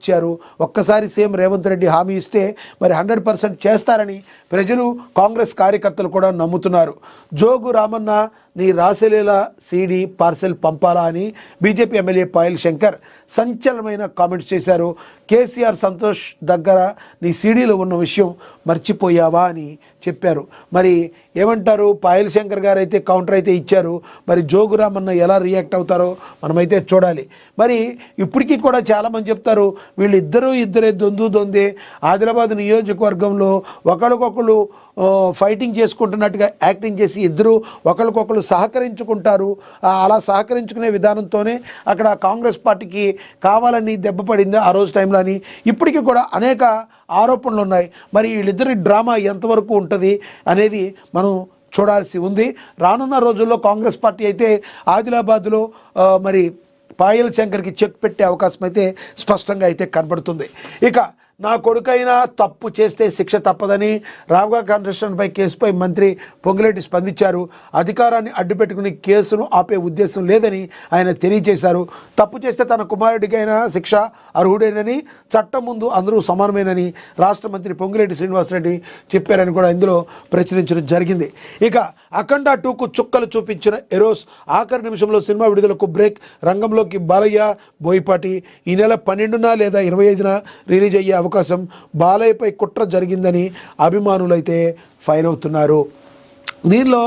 ఇచ్చారు. ఒక్కసారి సీఎం రేవంత్ రెడ్డి హామీ ఇస్తే మరి 100% చేస్తారని ప్రజలు, కాంగ్రెస్ కార్యకర్తలు కూడా నమ్ముతున్నారు. జోగు రామన్న నీ రాసలీల సీడీ పార్సెల్ పంపాలా అని బీజేపీ ఎమ్మెల్యే పాయల్ శంకర్ సంచలనమైన కామెంట్స్ చేశారు. కేసీఆర్ సంతోష్ దగ్గర నీ సీడీలో ఉన్న విషయం మర్చిపోయావా అని చెప్పారు. మరి ఏమంటారు? పాయల్ శంకర్ గారు అయితే కౌంటర్ అయితే ఇచ్చారు. మరి జోగు రామన్న ఎలా రియాక్ట్ అవుతారో మనమైతే చూడాలి. మరి ఇప్పటికీ కూడా చాలామంది చెప్తారు ఇద్దరే దొందే ఆదిలాబాద్ నియోజకవర్గంలో ఒకరికొకరు ఫైటింగ్ చేసుకుంటున్నట్టుగా యాక్టింగ్ చేసి ఇద్దరు ఒకరికొకరు సహకరించుకుంటారు. అలా సహకరించుకునే విధానంతోనే అక్కడ కాంగ్రెస్ పార్టీకి కావాలని దెబ్బ పడింది ఆ రోజు టైంలో అని ఇప్పటికీ కూడా అనేక ఆరోపణలు ఉన్నాయి. మరి వీళ్ళిద్దరి డ్రామా ఎంతవరకు ఉంటుంది అనేది మనం చూడాల్సి ఉంది. రానున్న రోజుల్లో కాంగ్రెస్ పార్టీ అయితే ఆదిలాబాద్లో మరి పాయల్ శంకర్కి చెక్ పెట్టే అవకాశం అయితే స్పష్టంగా అయితే కనబడుతుంది. ఇక నా కొడుకైనా తప్పు చేస్తే శిక్ష తప్పదని రావుగా కన్స్ట్రక్షన్పై కేసుపై మంత్రి పొంగులేటి స్పందించారు. అధికారాన్ని అడ్డుపెట్టుకుని కేసును ఆపే ఉద్దేశం లేదని ఆయన తెలియజేశారు. తప్పు చేస్తే తన కుమారుడికైనా శిక్ష అర్హుడేనని, చట్టం ముందు అందరూ సమానమేనని రాష్ట్ర మంత్రి పొంగులేటి శ్రీనివాసరెడ్డి చెప్పారని కూడా ఇందులో ప్రచురించడం జరిగింది. ఇక అఖండ 2కు చుక్కలు చూపించిన ఎరోస్ ఆఖరి నిమిషంలో సినిమా విడుదలకు బ్రేక్. రంగంలోకి బాలయ్య, బోయపాటి ఈ నెల 12న లేదా 25న రిలీజ్ అయ్యే అవకాశం. బాలయ్యపై కుట్ర జరిగిందని అభిమానులైతే ఫైర్ అవుతున్నారు. దీనిలో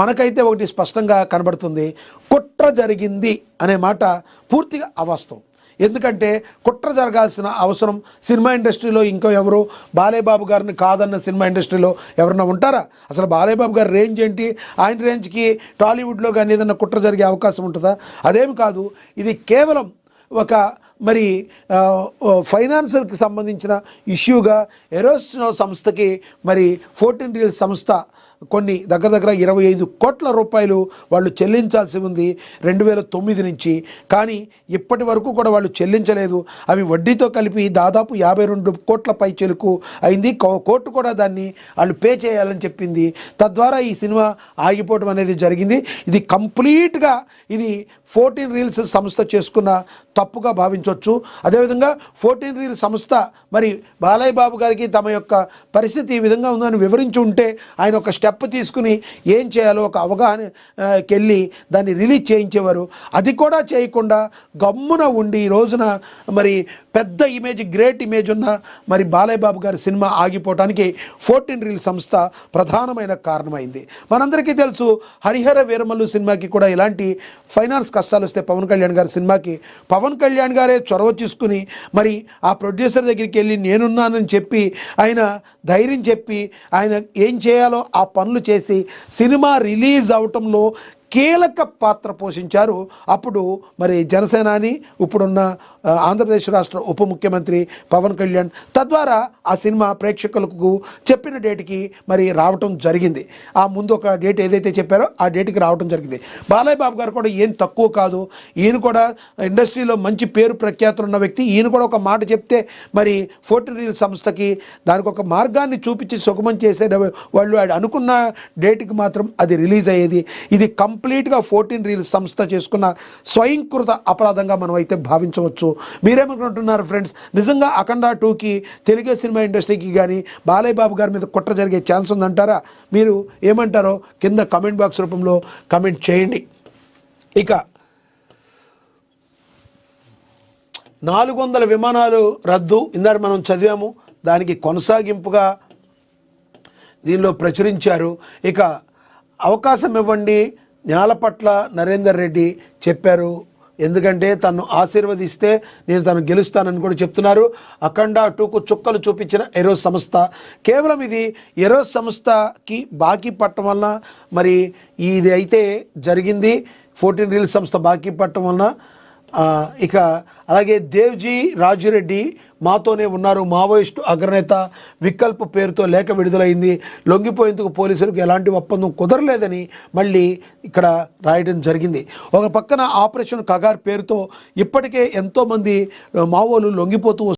మనకైతే ఒకటి స్పష్టంగా కనబడుతుంది. కుట్ర జరిగింది అనే మాట పూర్తిగా అవాస్తవం. ఎందుకంటే కుట్ర జరగాల్సిన అవసరం సినిమా ఇండస్ట్రీలో ఇంకో ఎవరు బాలయ్య బాబు గారిని కాదన్న సినిమా ఇండస్ట్రీలో ఎవరన్నా ఉంటారా? అసలు బాలయ్య బాబు గారి రేంజ్ ఏంటి? ఆయన రేంజ్కి టాలీవుడ్లో కానీ ఏదన్నా కుట్ర జరిగే అవకాశం ఉంటుందా? అదేమి కాదు. ఇది కేవలం ఒక మరి ఫైనాన్షియల్కి సంబంధించిన ఇష్యూగా ఎరోస్ సంస్థకి మరి 14 రీల్స్ సంస్థ కొన్ని దగ్గర 25 కోట్ల రూపాయలు వాళ్ళు చెల్లించాల్సి ఉంది 2009 నుంచి. కానీ ఇప్పటి వరకు కూడా వాళ్ళు చెల్లించలేదు. అవి వడ్డీతో కలిపి దాదాపు 52 కోట్ల పై చెలుకు అయింది. కోర్టు కూడా దాన్ని వాళ్ళు పే చేయాలని చెప్పింది. తద్వారా ఈ సినిమా ఆగిపోవడం అనేది జరిగింది. ఇది కంప్లీట్గా ఇది 14 రీల్స్ సంస్థ చేసుకున్న తప్పుగా భావించవచ్చు. అదేవిధంగా 14 రీల్స్ సంస్థ మరి బాలయ్య బాబు గారికి తమ యొక్క పరిస్థితి ఈ విధంగా ఉందని వివరించి ఉంటే ఆయన ఒక స్టెప్ తీసుకుని ఏం చేయాలో ఒక అవగాహనకి వెళ్ళి దాన్ని రిలీజ్ చేయించేవారు. అది కూడా చేయకుండా గమ్మున ఉండి ఈ రోజున మరి పెద్ద ఇమేజ్, గ్రేట్ ఇమేజ్ ఉన్న మరి బాలయ్య బాబు గారి సినిమా ఆగిపోవడానికి 14 రీల్స్ సంస్థ ప్రధానమైన కారణమైంది. మనందరికీ తెలుసు హరిహర వీరమల్లు సినిమాకి కూడా ఇలాంటి ఫైనాన్స్ కష్టాలు వస్తే పవన్ కళ్యాణ్ గారి సినిమాకి పవన్ కళ్యాణ్ గారే చొరవ తీసుకుని మరి ఆ ప్రొడ్యూసర్ దగ్గరికి వెళ్ళి నేనున్నానని చెప్పి ఆయన ధైర్యం చెప్పి ఆయన ఏం చేయాలో ఆ పనులు చేసి సినిమా రిలీజ్ అవటంలో కీలక పాత్ర పోషించారు. అప్పుడు మరి జనసేనాని ఇప్పుడున్న ఆంధ్రప్రదేశ్ రాష్ట్ర ఉప ముఖ్యమంత్రి పవన్ కళ్యాణ్. తద్వారా ఆ సినిమా ప్రేక్షకులకు చెప్పిన డేట్కి మరి రావటం జరిగింది. ఆ ముందు ఒక డేట్ ఏదైతే చెప్పారో ఆ డేట్కి రావటం జరిగింది. బాలయ్య బాబు గారు కూడా ఏం తక్కువ కాదు. ఈయన కూడా ఇండస్ట్రీలో మంచి పేరు ప్రఖ్యాతులు ఉన్న వ్యక్తి. ఈయన కూడా ఒక మాట చెప్తే మరి 14 రీల్స్ సంస్థకి దానికి ఒక మార్గాన్ని చూపించి సుగమం చేసే వాళ్ళు అనుకున్న డేట్కి మాత్రం అది రిలీజ్ అయ్యేది. ఇది కంప్లీట్గా 14 రీల్స్ సంస్థ చేసుకున్న స్వయంకృత అపరాధంగా మనం అయితే భావించవచ్చు. మీరేమనుకుంటున్నారు ఫ్రెండ్స్? నిజంగా అఖండ 2కి తెలుగు సినిమా ఇండస్ట్రీకి కానీ బాలయ్య బాబు గారి మీద కుట్ర జరిగే ఛాన్స్ ఉందంటారా? మీరు ఏమంటారో కింద కమెంట్ బాక్స్ రూపంలో కమెంట్ చేయండి. ఇక 400 విమానాలు రద్దు ఇందాక మనం చదివాము. దానికి కొనసాగింపుగా దీనిలో ప్రచురించారు. ఇక అవకాశం ఇవ్వండి న్యాలపట్ల నరేందర్ రెడ్డి చెప్పారు. ఎందుకంటే తను ఆశీర్వదిస్తే నేను తను గెలుస్తానని కూడా చెప్తున్నారు. అఖండ 2కు చుక్కలు చూపించిన ఎరోస్ సంస్థ. కేవలం ఇది ఎరోస్ సంస్థకి బాకీ పట్టడం వలన మరి ఇది అయితే జరిగింది. 14 రీల్స్ సంస్థ బాకీ పట్టడం వలన. ఇక అలాగే దేవ్జీ రాజురెడ్డి మాతోనే ఉన్నారు. మావోయిస్టు అగ్రనేత వికల్ప్ పేరుతో లేఖ విడుదలైంది. లొంగిపోయేందుకు పోలీసులకు ఎలాంటి ఒప్పందం కుదరలేదని మళ్ళీ ఇక్కడ రాయడం జరిగింది. ఒక పక్కన ఆపరేషన్ కగార్ పేరుతో ఇప్పటికే ఎంతోమంది మావోలు లొంగిపోతూ